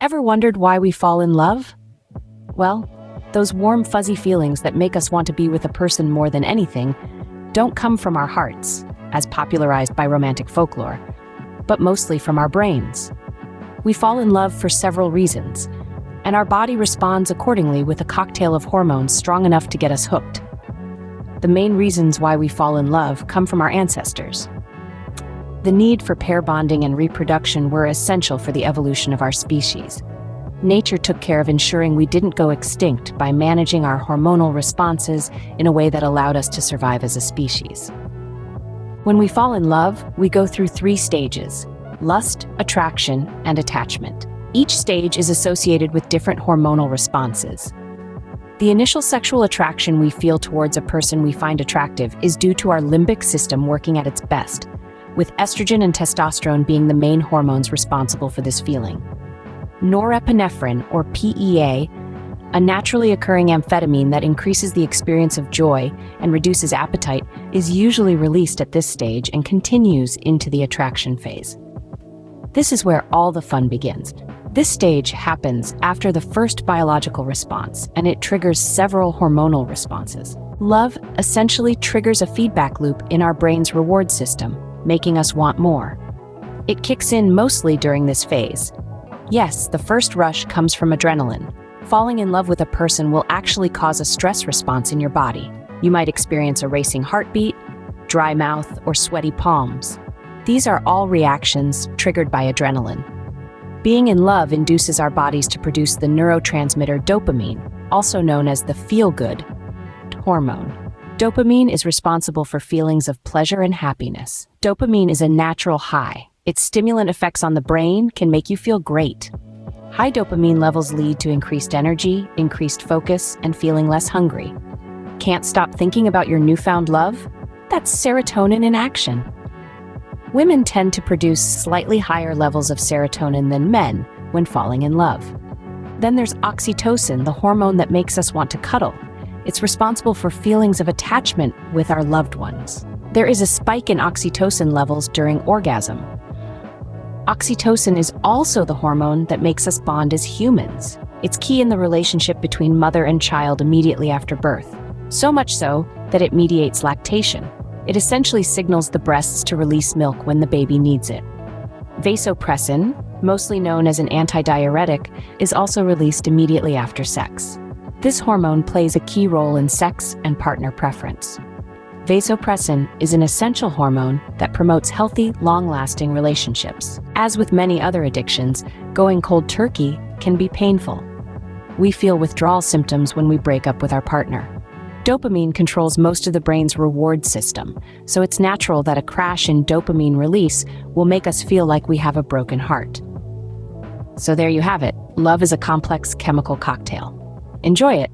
Ever wondered why we fall in love? Well, those warm, fuzzy feelings that make us want to be with a person more than anything don't come from our hearts, as popularized by romantic folklore, but mostly from our brains. We fall in love for several reasons, and our body responds accordingly with a cocktail of hormones strong enough to get us hooked. The main reasons why we fall in love come from our ancestors. The need for pair bonding and reproduction were essential for the evolution of our species. Nature took care of ensuring we didn't go extinct by managing our hormonal responses in a way that allowed us to survive as a species. When we fall in love, we go through 3 stages: lust, attraction, and attachment. Each stage is associated with different hormonal responses. The initial sexual attraction we feel towards a person we find attractive is due to our limbic system working at its best, with estrogen and testosterone being the main hormones responsible for this feeling. Norepinephrine, or PEA, a naturally occurring amphetamine that increases the experience of joy and reduces appetite, is usually released at this stage and continues into the attraction phase. This is where all the fun begins. This stage happens after the first biological response, and it triggers several hormonal responses. Love essentially triggers a feedback loop in our brain's reward system, making us want more. It kicks in mostly during this phase. Yes, the first rush comes from adrenaline. Falling in love with a person will actually cause a stress response in your body. You might experience a racing heartbeat, dry mouth, or sweaty palms. These are all reactions triggered by adrenaline. Being in love induces our bodies to produce the neurotransmitter dopamine, also known as the feel-good hormone. Dopamine is responsible for feelings of pleasure and happiness. Dopamine is a natural high. Its stimulant effects on the brain can make you feel great. High dopamine levels lead to increased energy, increased focus, and feeling less hungry. Can't stop thinking about your newfound love? That's serotonin in action. Women tend to produce slightly higher levels of serotonin than men when falling in love. Then there's oxytocin, the hormone that makes us want to cuddle. It's responsible for feelings of attachment with our loved ones. There is a spike in oxytocin levels during orgasm. Oxytocin is also the hormone that makes us bond as humans. It's key in the relationship between mother and child immediately after birth, so much so that it mediates lactation. It essentially signals the breasts to release milk when the baby needs it. Vasopressin, mostly known as an antidiuretic, is also released immediately after sex. This hormone plays a key role in sex and partner preference. Vasopressin is an essential hormone that promotes healthy, long-lasting relationships. As with many other addictions, going cold turkey can be painful. We feel withdrawal symptoms when we break up with our partner. Dopamine controls most of the brain's reward system, so it's natural that a crash in dopamine release will make us feel like we have a broken heart. So there you have it. Love is a complex chemical cocktail. Enjoy it.